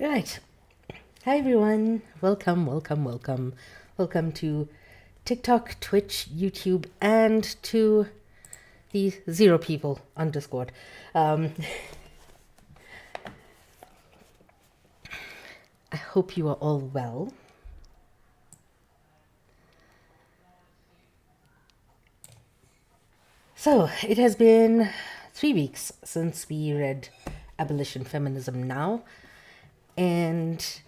Right. Hi, everyone. Welcome, welcome, welcome. Welcome to TikTok, Twitch, YouTube, and to the zero people on Discord. I hope you are all well. So, it has been 3 weeks since we read Abolition, Feminism Now, and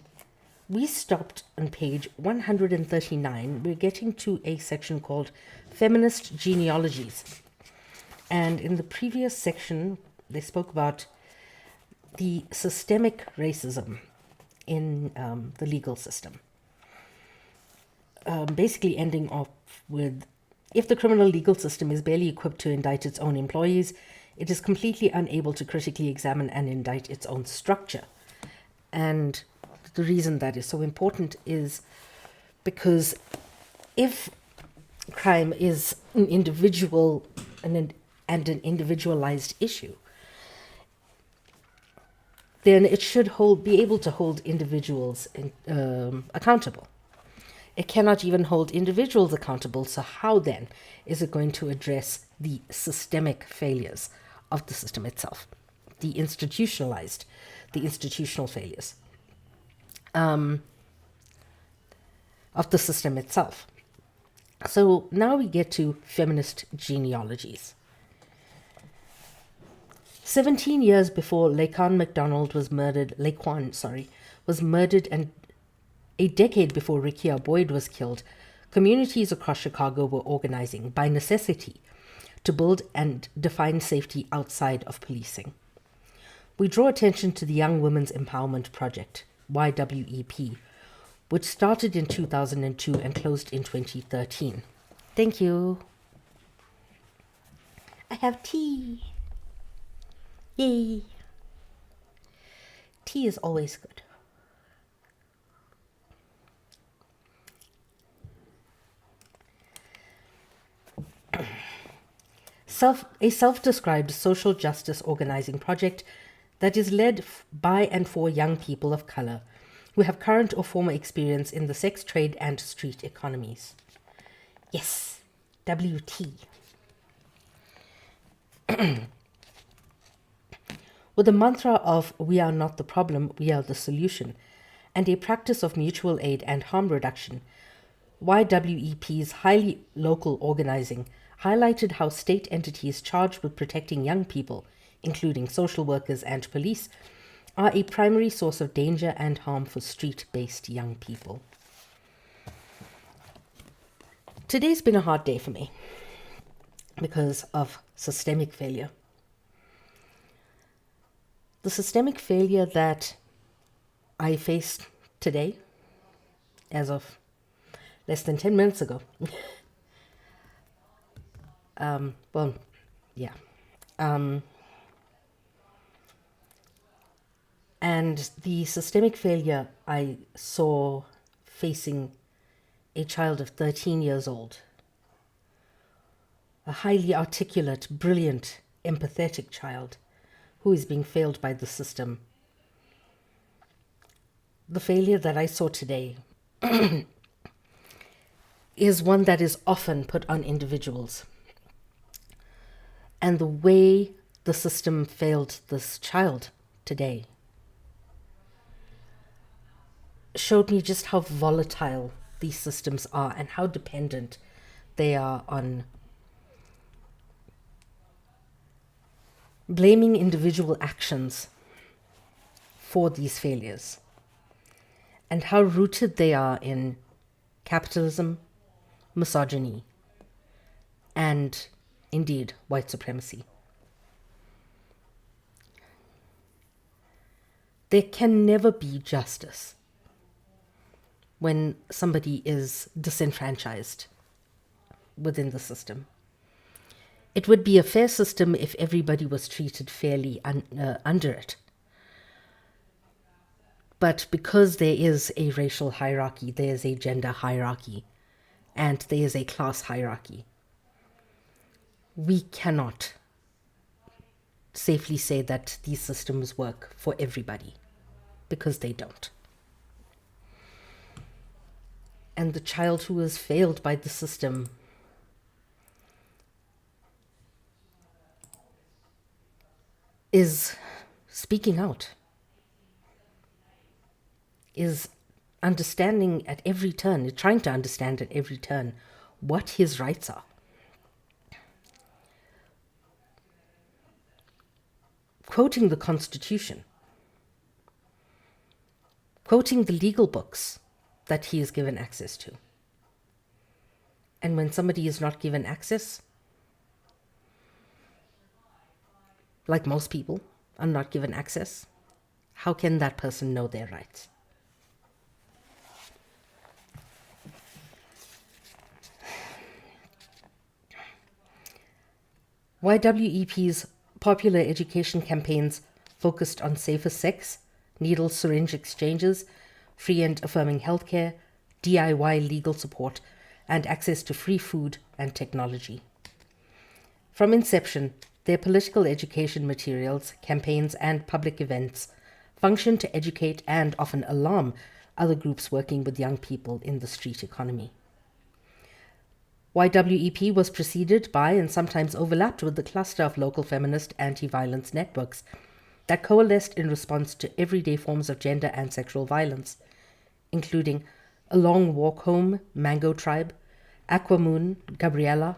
we stopped on page 139. We're getting to a section called Feminist Genealogies. And in the previous section, they spoke about the systemic racism in the legal system. Basically ending off with, if the criminal legal system is barely equipped to indict its own employees, it is completely unable to critically examine and indict its own structure. And the reason that is so important is because if crime is an individual and an individualized issue, then it should be able to hold individuals accountable. It cannot even hold individuals accountable, so how then is it going to address the systemic failures of the system itself, the institutional failures of the system itself? So now we get to feminist genealogies. 17 years before Laquan MacDonald was murdered, and a decade before Rekia Boyd was killed, communities across Chicago were organizing by necessity to build and define safety outside of policing. We draw attention to the Young Women's Empowerment Project, YWEP, which started in 2002 and closed in 2013. Thank you. I have tea. Yay. Tea is always good. A self-described social justice organizing project that is led by and for young people of color who have current or former experience in the sex trade and street economies. Yes, WT. With a mantra of "we are not the problem, we are the solution," and a practice of mutual aid and harm reduction, YWEP's highly local organizing highlighted how state entities charged with protecting young people, including social workers and police, are a primary source of danger and harm for street-based young people. Today's been a hard day for me because of systemic failure. The systemic failure that I faced today, as of less than 10 minutes ago. And the systemic failure I saw facing a child of 13 years old, a highly articulate, brilliant, empathetic child who is being failed by the system. The failure that I saw today is one that is often put on individuals. And the way the system failed this child today showed me just how volatile these systems are and how dependent they are on blaming individual actions for these failures, and how rooted they are in capitalism, misogyny, and indeed white supremacy. There can never be justice when somebody is disenfranchised within the system. It would be a fair system if everybody was treated fairly under it. But because there is a racial hierarchy, there is a gender hierarchy, and there is a class hierarchy, we cannot safely say that these systems work for everybody. because they don't. And the child who is failed by the system is speaking out, is understanding at every turn, trying to understand at every turn what his rights are. Quoting the Constitution, quoting the legal books that he is given access to. And when somebody is not given access, like most people are not given access, how can that person know their rights? YWEP's popular education campaigns focused on safer sex, needle syringe exchanges, free and affirming healthcare, DIY legal support, and access to free food and technology. From inception, their political education materials, campaigns, and public events function to educate and often alarm other groups working with young people in the street economy. YWEP was preceded by and sometimes overlapped with the cluster of local feminist anti-violence networks that coalesced in response to everyday forms of gender and sexual violence, including A Long Walk Home, Mango Tribe, Aquamoon, Gabriella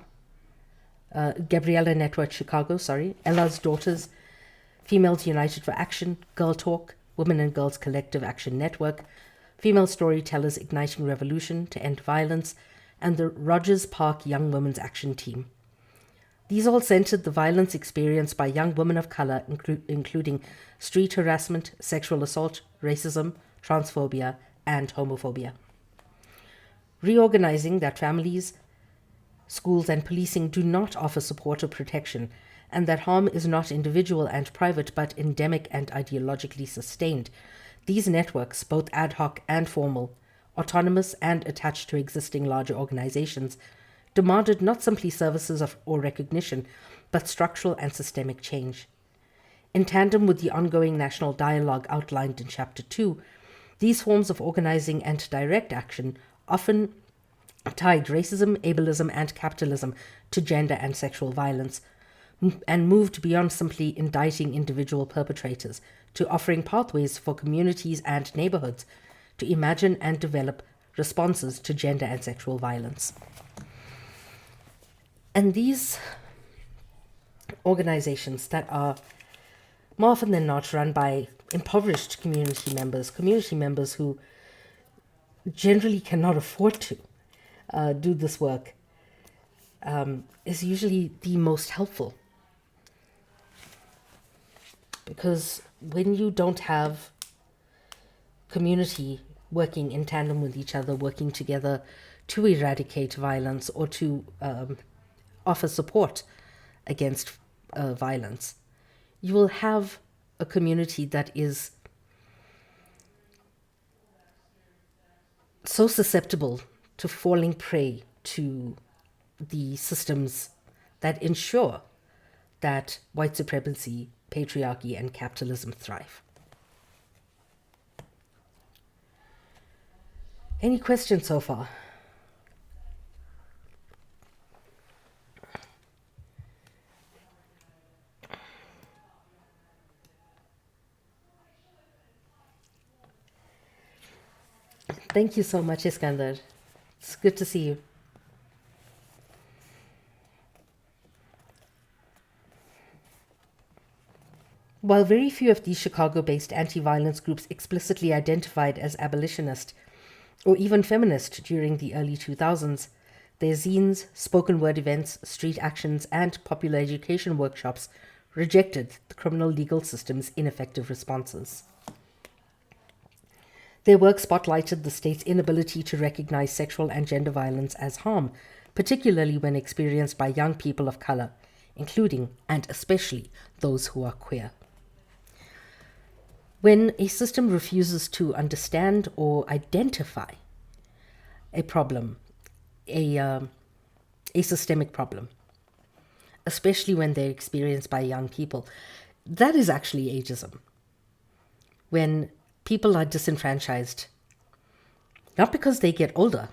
Network Chicago, Ella's Daughters, Females United for Action, Girl Talk, Women and Girls Collective Action Network, Female Storytellers Igniting Revolution to End Violence, and the Rogers Park Young Women's Action Team. These all centered the violence experienced by young women of color, including street harassment, sexual assault, racism, transphobia, and homophobia. Reorganizing that families, schools, and policing do not offer support or protection, and that harm is not individual and private but endemic and ideologically sustained. These networks, both ad hoc and formal, autonomous and attached to existing larger organizations, demanded not simply services or recognition, but structural and systemic change. In tandem with the ongoing national dialogue outlined in Chapter 2, these forms of organizing and direct action often tied racism, ableism, and capitalism to gender and sexual violence, and moved beyond simply indicting individual perpetrators to offering pathways for communities and neighborhoods to imagine and develop responses to gender and sexual violence. And these organizations that are more often than not run by impoverished community members who generally cannot afford to do this work, is usually the most helpful. Because when you don't have community working in tandem with each other, working together to eradicate violence or to offer support against violence, you will have a community that is so susceptible to falling prey to the systems that ensure that white supremacy, patriarchy, and capitalism thrive. Any questions so far? Thank you so much, Iskander. It's good to see you. While very few of these Chicago-based anti-violence groups explicitly identified as abolitionist or even feminist during the early 2000s, their zines, spoken word events, street actions, and popular education workshops rejected the criminal legal system's ineffective responses. Their work spotlighted the state's inability to recognize sexual and gender violence as harm, particularly when experienced by young people of color, including and especially those who are queer. When a system refuses to understand or identify a problem, a systemic problem, especially when they're experienced by young people, that is actually ageism. When people are disenfranchised, not because they get older,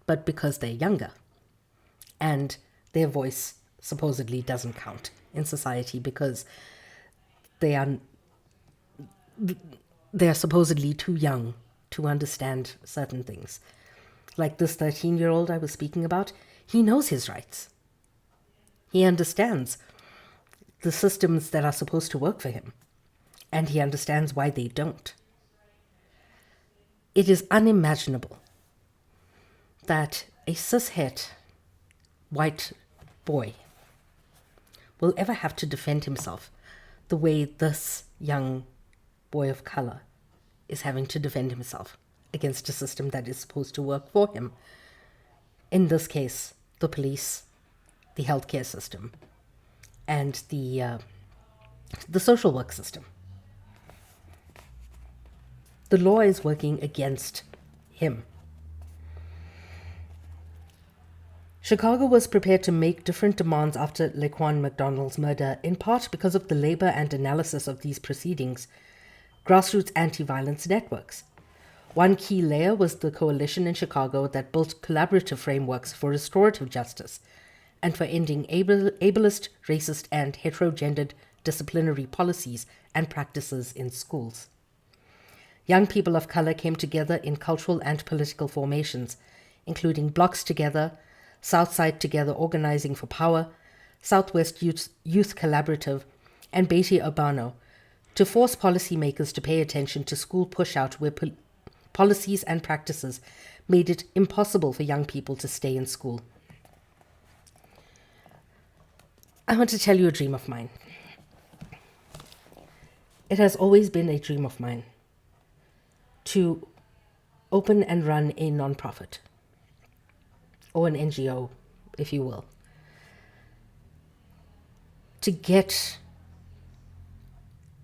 but because they're younger. And their voice supposedly doesn't count in society because they are supposedly too young to understand certain things. Like this 13-year-old I was speaking about, he knows his rights. He understands the systems that are supposed to work for him, and he understands why they don't. It is unimaginable that a cishet white boy will ever have to defend himself the way this young boy of color is having to defend himself against a system that is supposed to work for him. In this case, the police, the healthcare system, and the social work system. The law is working against him. Chicago was prepared to make different demands after Laquan McDonald's murder, in part because of the labor and analysis of these proceedings, grassroots anti-violence networks. One key layer was the coalition in Chicago that built collaborative frameworks for restorative justice and for ending ableist, racist, and heterogendered disciplinary policies and practices in schools. Young people of color came together in cultural and political formations, including Blocks Together, Southside Together Organizing for Power, Southwest Youth Collaborative, and Beatty Urbano, to force policymakers to pay attention to school push-out where policies and practices made it impossible for young people to stay in school. I want to tell you a dream of mine. It has always been a dream of mine to open and run a nonprofit, or an NGO, if you will, to get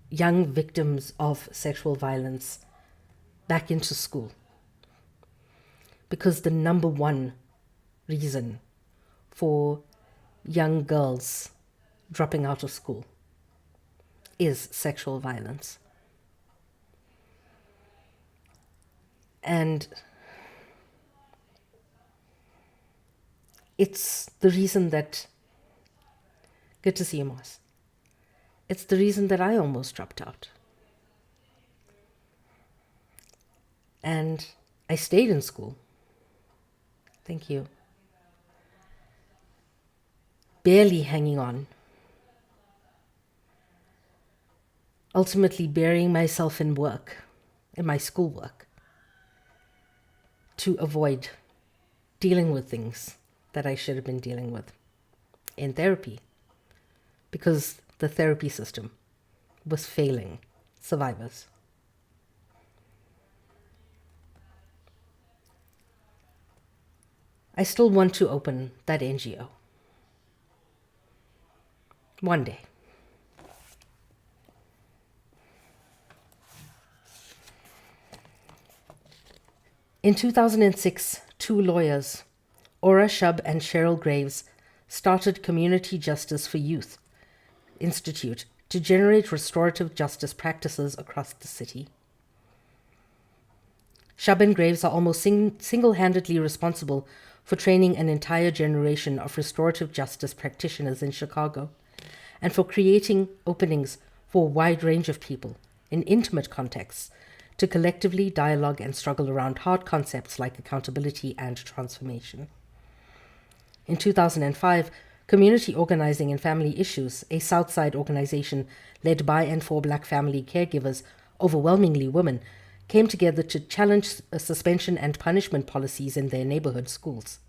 young victims of sexual violence back into school. Because the number one reason for young girls dropping out of school is sexual violence. And it's the reason that, good to see you, Moss. It's the reason that I almost dropped out. And I stayed in school. Thank you. Barely hanging on. Ultimately burying myself in work, in my schoolwork, to avoid dealing with things that I should have been dealing with in therapy, because the therapy system was failing survivors. I still want to open that NGO. One day. In 2006, two lawyers, Ora Shub and Cheryl Graves, started Community Justice for Youth Institute to generate restorative justice practices across the city. Shub and Graves are almost single-handedly responsible for training an entire generation of restorative justice practitioners in Chicago, and for creating openings for a wide range of people in intimate contexts to collectively dialogue and struggle around hard concepts like accountability and transformation. In 2005, Community Organizing in Family Issues, a Southside organization led by and for Black family caregivers, overwhelmingly women, came together to challenge suspension and punishment policies in their neighborhood schools.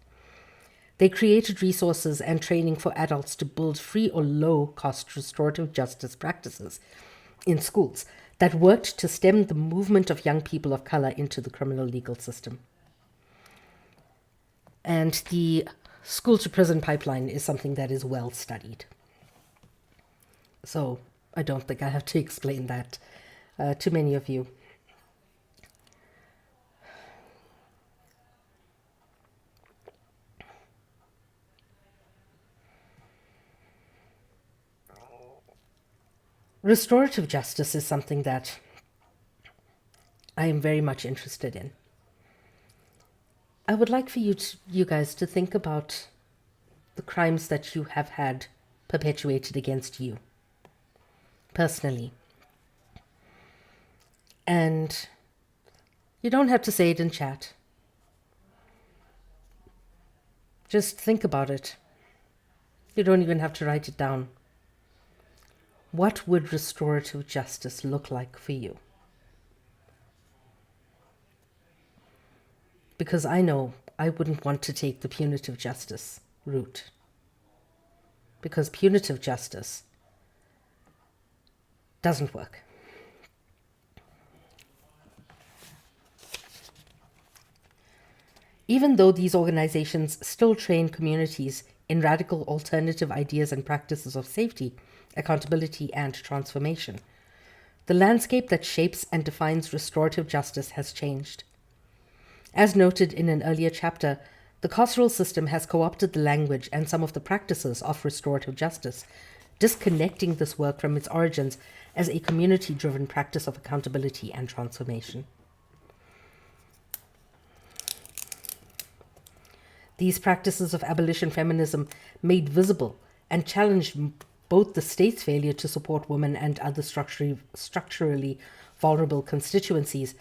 They created resources and training for adults to build free or low-cost restorative justice practices in schools that worked to stem the movement of young people of color into the criminal legal system. And the school-to-prison pipeline is something that is well studied. So I don't think I have to explain that to many of you. Restorative justice is something that I am very much interested in. I would like for you guys to think about the crimes that you have had perpetuated against you personally. And you don't have to say it in chat. Just think about it. You don't even have to write it down. What would restorative justice look like for you? Because I know I wouldn't want to take the punitive justice route. Because punitive justice doesn't work. Even though these organizations still train communities in radical alternative ideas and practices of safety, accountability, and transformation, the landscape that shapes and defines restorative justice has changed. As noted in an earlier chapter, the carceral system has co-opted the language and some of the practices of restorative justice, disconnecting this work from its origins as a community-driven practice of accountability and transformation. These practices of abolition feminism made visible and challenged both the state's failure to support women and other structurally vulnerable constituencies,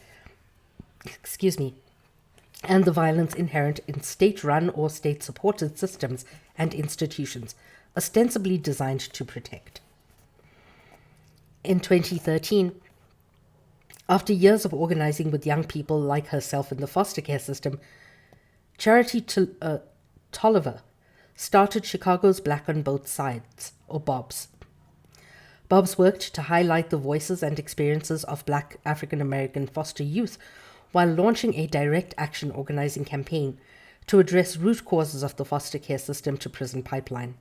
and the violence inherent in state-run or state-supported systems and institutions, ostensibly designed to protect. In 2013, after years of organizing with young people like herself in the foster care system, Charity Tolliver started Chicago's Black on Both Sides, or BOBS. BOBS worked to highlight the voices and experiences of Black African American foster youth while launching a direct action organizing campaign to address root causes of the foster care system to prison pipeline.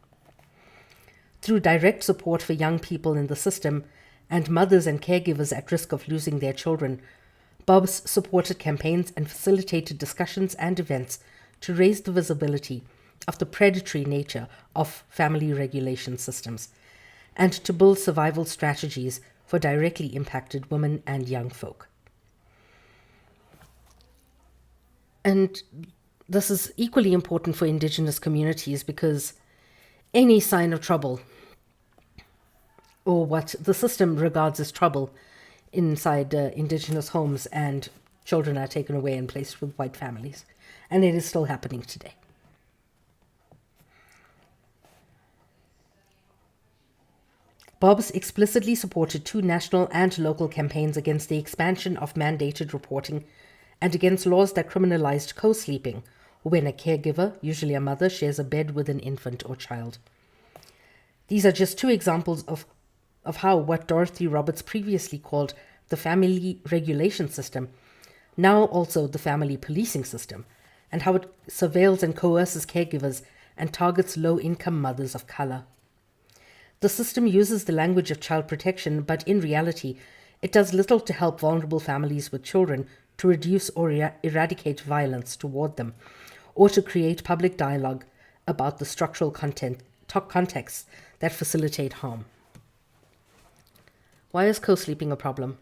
Through direct support for young people in the system and mothers and caregivers at risk of losing their children, BOBS supported campaigns and facilitated discussions and events to raise the visibility of the predatory nature of family regulation systems and to build survival strategies for directly impacted women and young folk. And this is equally important for Indigenous communities because any sign of trouble, or what the system regards as trouble, inside Indigenous homes, and children are taken away and placed with white families. And it is still happening today. BOBS explicitly supported 2 national and local campaigns against the expansion of mandated reporting and against laws that criminalized co-sleeping, when a caregiver, usually a mother, shares a bed with an infant or child. These are just 2 examples of how what Dorothy Roberts previously called the family regulation system, now also the family policing system, and how it surveils and coerces caregivers and targets low-income mothers of color. The system uses the language of child protection, but in reality, it does little to help vulnerable families with children to reduce or eradicate violence toward them, or to create public dialogue about the structural contexts that facilitate harm. Why is co-sleeping a problem?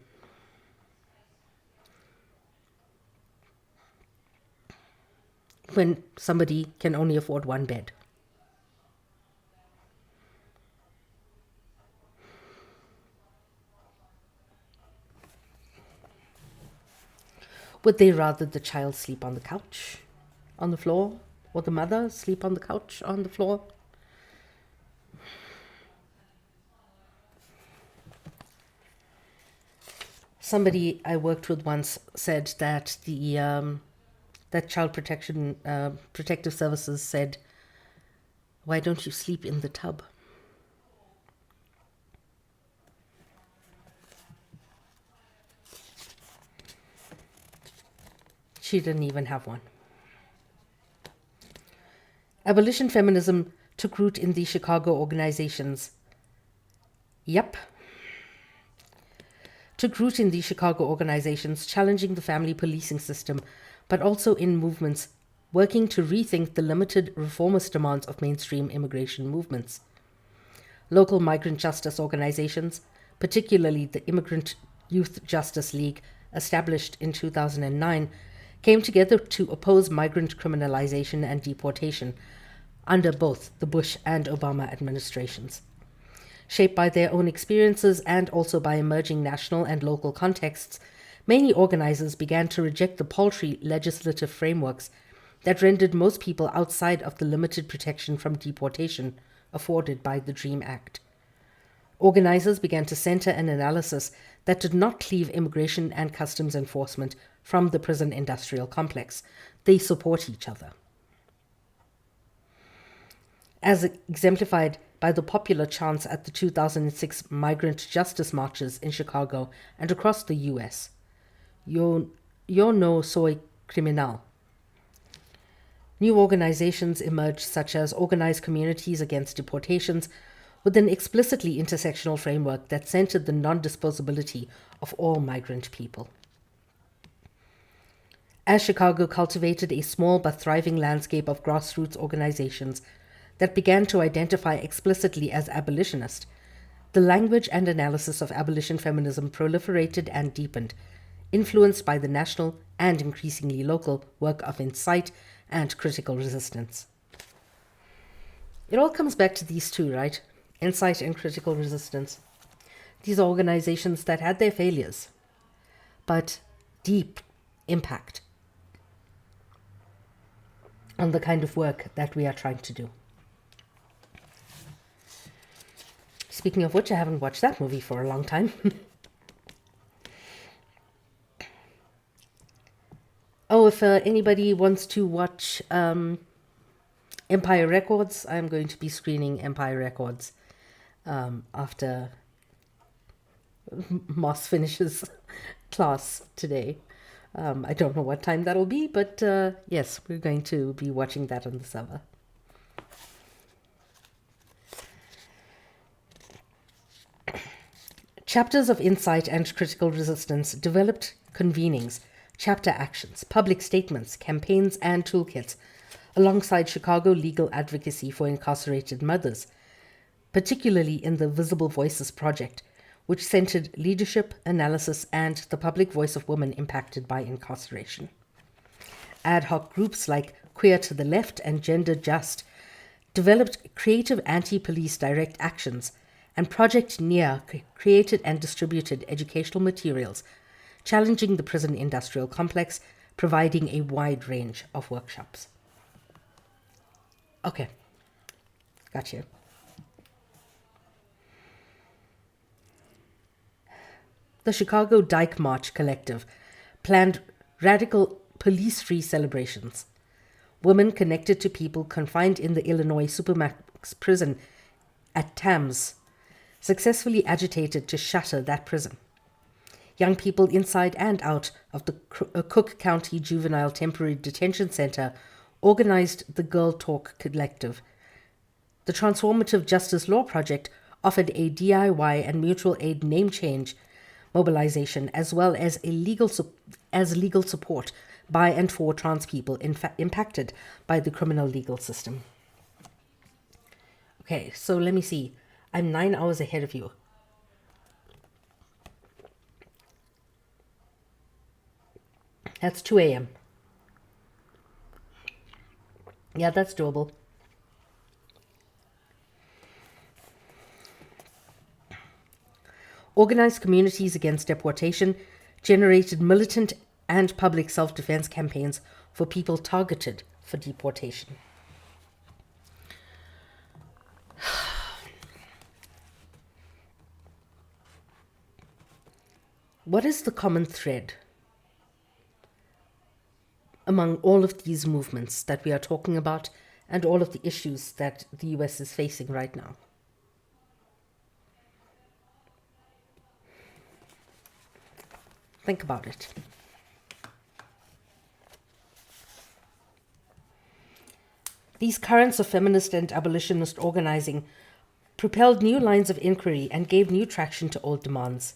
When somebody can only afford 1 bed. Would they rather the child sleep on the couch, on the floor, or the mother sleep on the couch, on the floor? Somebody I worked with once said that that child protective services said, "Why don't you sleep in the tub?" She didn't even have one. Abolition feminism took root in the Chicago organizations. Took root in the Chicago organizations, challenging the family policing system, but also in movements working to rethink the limited reformist demands of mainstream immigration movements. Local migrant justice organizations, particularly the Immigrant Youth Justice League, established in 2009, came together to oppose migrant criminalization and deportation under both the Bush and Obama administrations. Shaped by their own experiences and also by emerging national and local contexts, many organizers began to reject the paltry legislative frameworks that rendered most people outside of the limited protection from deportation afforded by the DREAM Act. Organizers began to center an analysis that did not cleave immigration and customs enforcement from the prison industrial complex. They support each other. As exemplified by the popular chants at the 2006 migrant justice marches in Chicago and across the U.S. Yo no soy criminal. New organizations emerged, such as Organized Communities Against Deportations, with an explicitly intersectional framework that centered the non-disposability of all migrant people. As Chicago cultivated a small but thriving landscape of grassroots organizations that began to identify explicitly as abolitionist, the language and analysis of abolition feminism proliferated and deepened, influenced by the national and increasingly local work of insight and critical resistance. It all comes back to these two, right? Insight and critical resistance. These are organizations that had their failures, but deep impact on the kind of work that we are trying to do. Speaking of which, I haven't watched that movie for a long time. Oh, if anybody wants to watch Empire Records, I'm going to be screening Empire Records after Moss finishes class today. I don't know what time that'll be, but yes, we're going to be watching that on the server. Chapters of Insight and Critical Resistance developed convenings, chapter actions, public statements, campaigns, and toolkits, alongside Chicago legal advocacy for incarcerated mothers, particularly in the Visible Voices project, which centered leadership, analysis, and the public voice of women impacted by incarceration. Ad hoc groups like Queer to the Left and Gender Just developed creative anti-police direct actions, and Project NEAR created and distributed educational materials challenging the prison industrial complex, providing a wide range of workshops. Okay, gotcha. The Chicago Dyke March Collective planned radical police-free celebrations. Women connected to people confined in the Illinois Supermax prison at Tams successfully agitated to shatter that prison. Young people inside and out of the Cook County Juvenile Temporary Detention Center organized the Girl Talk Collective. The Transformative Justice Law Project offered a DIY and mutual aid name change mobilization, as well as legal support by and for trans people impacted by the criminal legal system. Okay, so let me see. I'm 9 hours ahead of you. That's 2 a.m. Yeah, that's doable. Organized Communities Against Deportation generated militant and public self-defense campaigns for people targeted for deportation. What is the common thread among all of these movements that we are talking about and all of the issues that the US is facing right now? Think about it. These currents of feminist and abolitionist organizing propelled new lines of inquiry and gave new traction to old demands.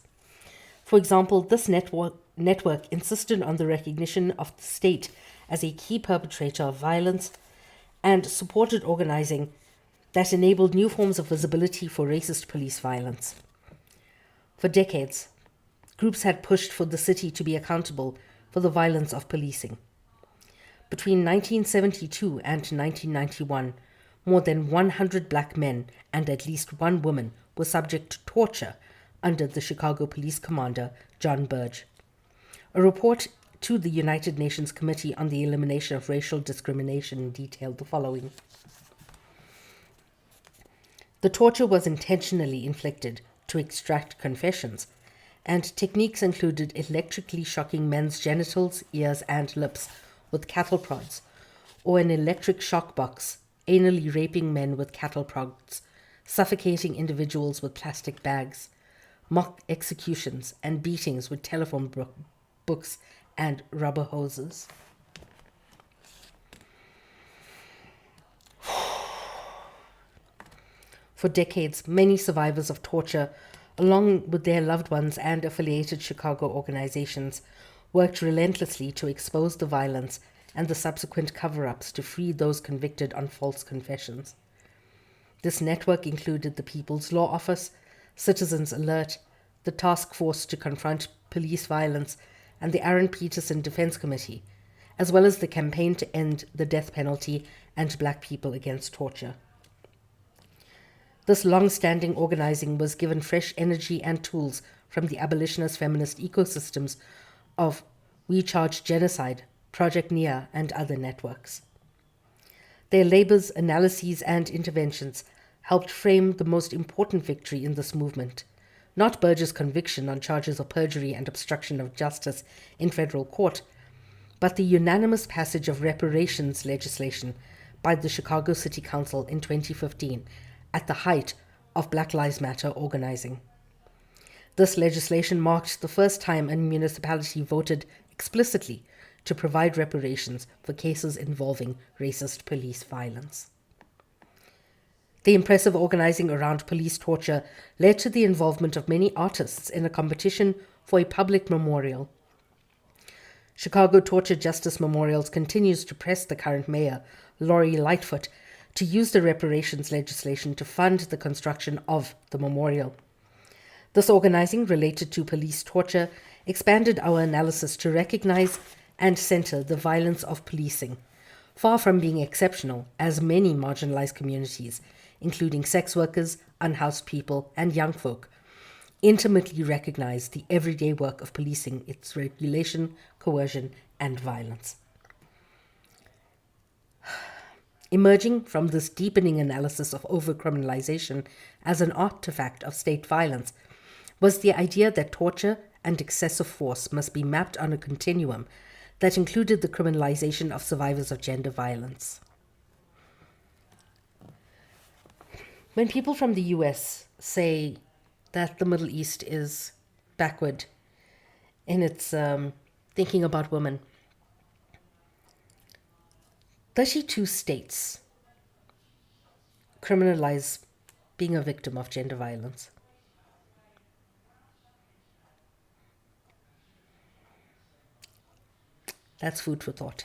For example, this network insisted on the recognition of the state as a key perpetrator of violence and supported organizing that enabled new forms of visibility for racist police violence. For decades, groups had pushed for the city to be accountable for the violence of policing. Between 1972 and 1991, more than 100 black men and at least one woman were subject to torture under the Chicago police commander, John Burge. A report to the United Nations Committee on the Elimination of Racial Discrimination detailed the following. The torture was intentionally inflicted to extract confessions, and techniques included electrically shocking men's genitals, ears, and lips with cattle prods, or an electric shock box, anally raping men with cattle prods, suffocating individuals with plastic bags, mock executions, and beatings with telephone books and rubber hoses. For decades, many survivors of torture, along with their loved ones and affiliated Chicago organizations, worked relentlessly to expose the violence and the subsequent cover-ups to free those convicted on false confessions. This network included the People's Law Office, Citizens Alert, the Task Force to Confront Police Violence, and the Aaron Peterson Defense Committee, as well as the Campaign to End the Death Penalty and Black People Against Torture. This long-standing organizing was given fresh energy and tools from the abolitionist feminist ecosystems of We Charge Genocide, Project NEA, and other networks. Their labors, analyses, and interventions helped frame the most important victory in this movement, not Burge's conviction on charges of perjury and obstruction of justice in federal court, but the unanimous passage of reparations legislation by the Chicago City Council in 2015 at the height of Black Lives Matter organizing. This legislation marked the first time a municipality voted explicitly to provide reparations for cases involving racist police violence. The impressive organizing around police torture led to the involvement of many artists in a competition for a public memorial. Chicago Torture Justice Memorials continues to press the current mayor, Lori Lightfoot, to use the reparations legislation to fund the construction of the memorial. This organizing related to police torture expanded our analysis to recognize and center the violence of policing, far from being exceptional, as many marginalized communities, including sex workers, unhoused people, and young folk, intimately recognize the everyday work of policing, its regulation, coercion, and violence. Emerging from this deepening analysis of overcriminalization as an artifact of state violence was the idea that torture and excessive force must be mapped on a continuum that included the criminalization of survivors of gender violence. When people from the US say that the Middle East is backward in its thinking about women, 32 states criminalize being a victim of gender violence. That's food for thought.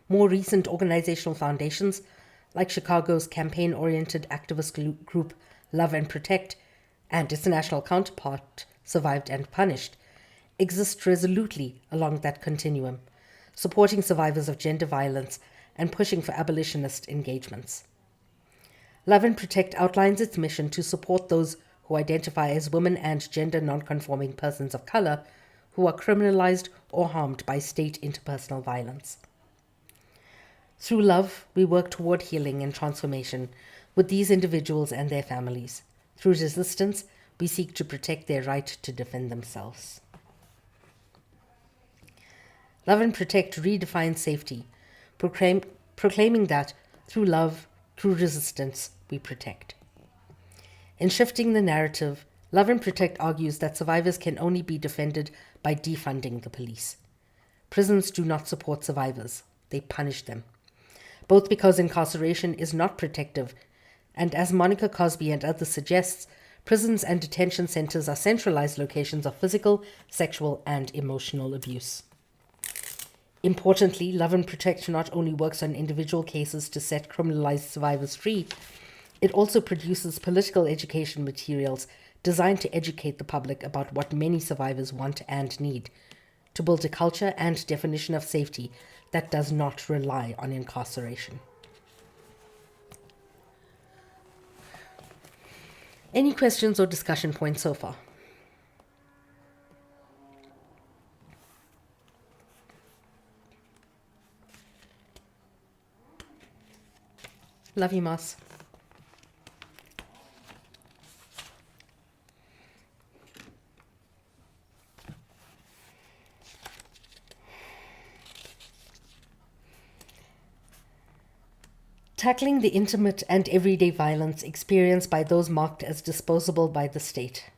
More recent organizational foundations, like Chicago's campaign-oriented activist group Love and Protect and its national counterpart, Survived and Punished, exist resolutely along that continuum, supporting survivors of gender violence and pushing for abolitionist engagements. Love and Protect outlines its mission to support those who identify as women and gender non-conforming persons of color who are criminalized or harmed by state interpersonal violence. Through love, we work toward healing and transformation with these individuals and their families. Through resistance, we seek to protect their right to defend themselves. Love and Protect redefines safety, proclaiming that through love, through resistance, we protect. In shifting the narrative, Love and Protect argues that survivors can only be defended by defunding the police. Prisons do not support survivors, they punish them. Both because incarceration is not protective, and as Monica Cosby and others suggests, prisons and detention centers are centralized locations of physical, sexual, and emotional abuse. Importantly, Love and Protect not only works on individual cases to set criminalized survivors free, It also produces political education materials designed to educate the public about what many survivors want and need, to build a culture and definition of safety that does not rely on incarceration. Any questions or discussion points so far? Love you, Moss. Tackling the intimate and everyday violence experienced by those marked as disposable by the state.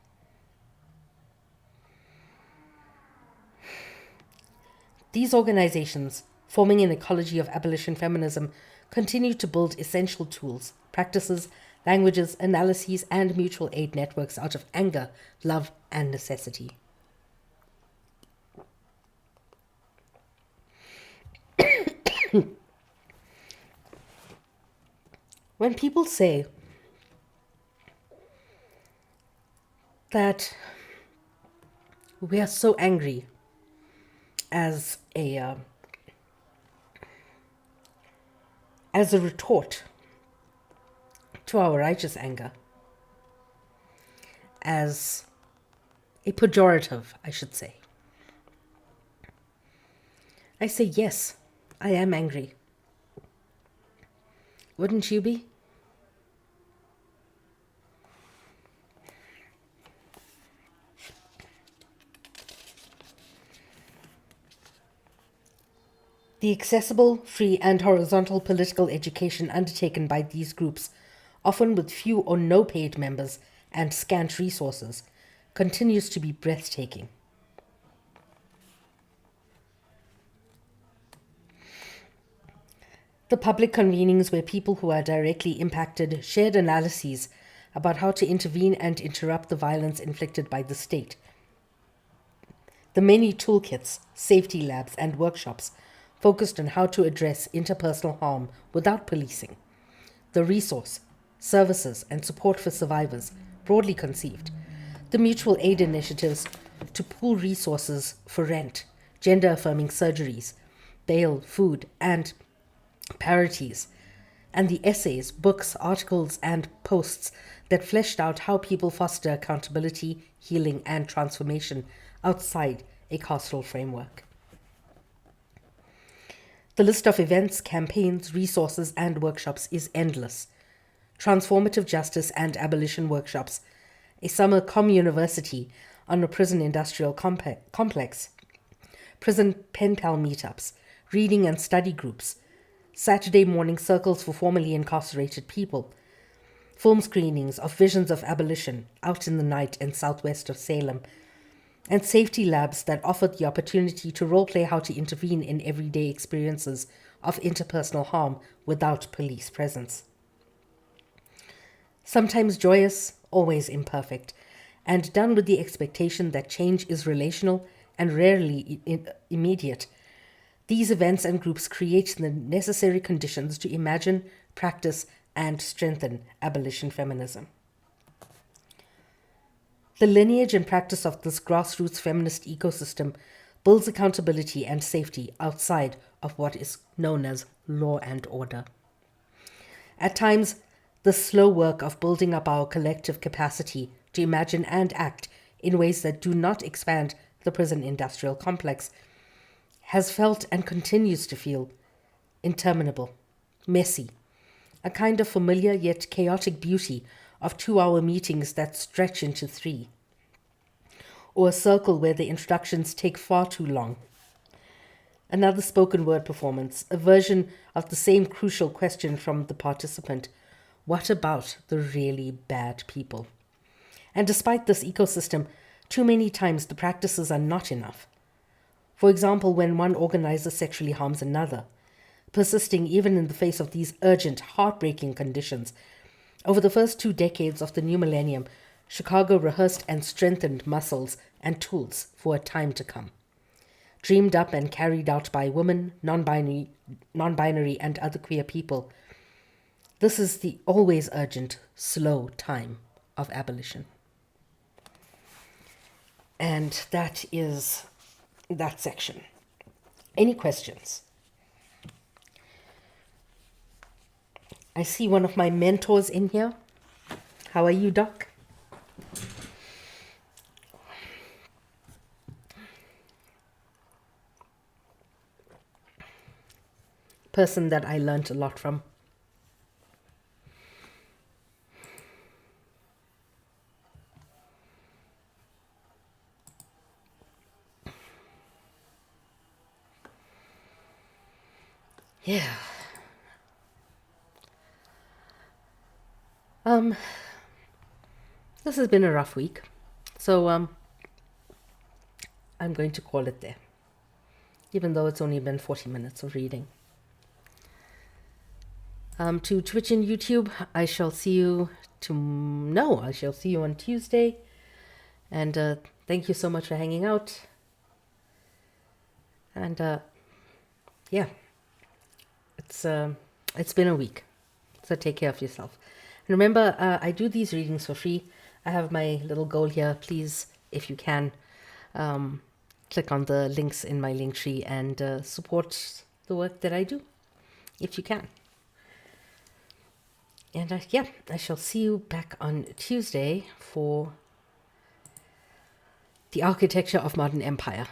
These organizations, forming an ecology of abolition feminism, continue to build essential tools, practices, languages, analyses, and mutual aid networks out of anger, love, and necessity. When people say that we are so angry as a retort to our righteous anger, as a pejorative, I should say, I say, yes, I am angry. Wouldn't you be? The accessible, free, and horizontal political education undertaken by these groups, often with few or no paid members and scant resources, continues to be breathtaking. The public convenings where people who are directly impacted shared analyses about how to intervene and interrupt the violence inflicted by the state. The many toolkits, safety labs, and workshops focused on how to address interpersonal harm without policing. The resource, services, and support for survivors, broadly conceived. The mutual aid initiatives to pool resources for rent, gender-affirming surgeries, bail, food, and parities, and the essays, books, articles, and posts that fleshed out how people foster accountability, healing, and transformation outside a carceral framework. The list of events, campaigns, resources, and workshops is endless. Transformative justice and abolition workshops, a summer communiversity on a prison industrial complex, prison pen pal meetups, reading and study groups, Saturday morning circles for formerly incarcerated people, film screenings of Visions of Abolition out in the night in southwest of Salem, and safety labs that offered the opportunity to role-play how to intervene in everyday experiences of interpersonal harm without police presence. Sometimes joyous, always imperfect, and done with the expectation that change is relational and rarely immediate. These events and groups create the necessary conditions to imagine, practice, and strengthen abolition feminism. The lineage and practice of this grassroots feminist ecosystem builds accountability and safety outside of what is known as law and order. At times, the slow work of building up our collective capacity to imagine and act in ways that do not expand the prison industrial complex has felt and continues to feel interminable, messy, a kind of familiar yet chaotic beauty of 2-hour meetings that stretch into 3, or a circle where the introductions take far too long. Another spoken word performance, a version of the same crucial question from the participant: what about the really bad people? And despite this ecosystem, too many times the practices are not enough. For example, when one organizer sexually harms another, persisting even in the face of these urgent, heartbreaking conditions. Over the first 2 decades of the new millennium, Chicago rehearsed and strengthened muscles and tools for a time to come. Dreamed up and carried out by women, non-binary and other queer people. This is the always urgent, slow time of abolition. And that is that section. Any questions? I see one of my mentors in here. How are you, Doc? Person that I learned a lot from. Yeah. This has been a rough week. So I'm going to call it there. Even though it's only been 40 minutes of reading. To Twitch and YouTube, I shall see you I shall see you on Tuesday. And thank you so much for hanging out. And yeah, it's been a week. So take care of yourself. And remember, I do these readings for free. I have my little goal here. Please, if you can, click on the links in my link tree and support the work that I do, if you can. And yeah, I shall see you back on Tuesday for the architecture of modern empire.